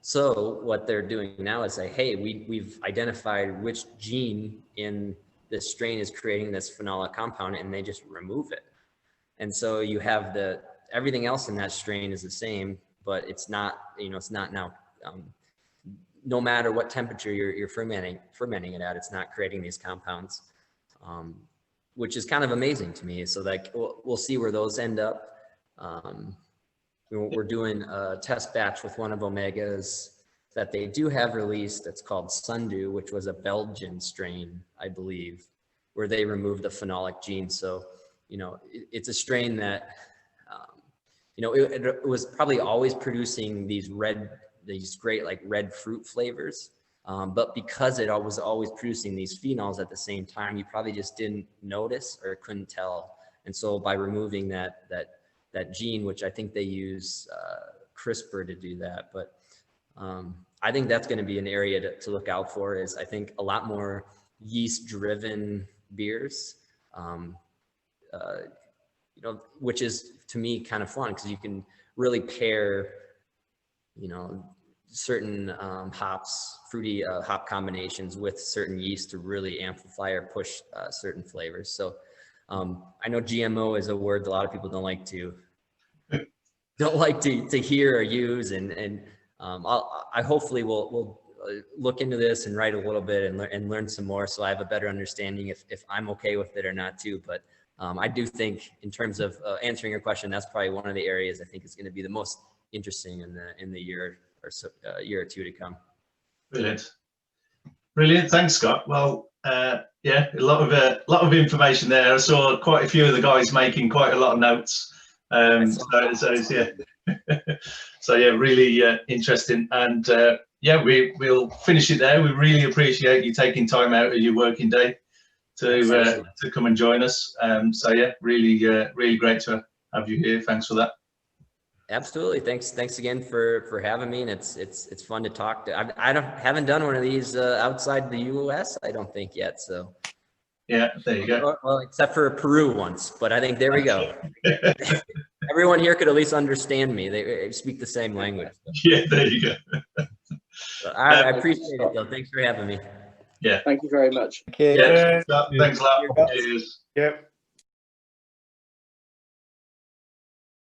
So what they're doing now is say, hey, we've identified which gene in this strain is creating this phenolic compound, and they just remove it. And so you have everything else in that strain is the same, but it's not, it's not now, no matter what temperature you're fermenting it at, it's not creating these compounds, which is kind of amazing to me. So like, we'll see where those end up. We're doing a test batch with one of Omega's that they do have released, that's called Sundew, which was a Belgian strain, I believe, where they removed the phenolic gene. So, it's a strain that, it was probably always producing these great like red fruit flavors. But because it was always producing these phenols at the same time, you probably just didn't notice or couldn't tell. And so by removing that gene, which I think they use CRISPR to do that, but I think that's going to be an area to look out for, is I think a lot more yeast driven beers, which is to me kind of fun, because you can really pair, certain hops, fruity hop combinations with certain yeast to really amplify or push certain flavors. So I know GMO is a word that a lot of people don't like to hear or use, and I hopefully will look into this and write a little bit and learn some more, so I have a better understanding if I'm okay with it or not too. But I do think, in terms of answering your question, that's probably one of the areas I think is going to be the most interesting in the year or so, year or two to come. Brilliant. Thanks, Scott. Well, yeah, a lot of information there. I saw quite a few of the guys making quite a lot of notes. So yeah, really interesting. And yeah, we'll finish it there. We really appreciate you taking time out of your working day to come and join us. So yeah, really great to have you here. Thanks for that. Absolutely. Thanks again for having me. And it's fun to talk to. I haven't done one of these outside the US, I don't think yet. So yeah, there you go. Well, except for Peru once, but I think there we go. Everyone here could at least understand me. They speak the same language. So. Yeah, there you go. So I appreciate it, though. Thanks for having me. Yeah. Thank you very much. Yeah. Thanks a lot. Cheers. Yep.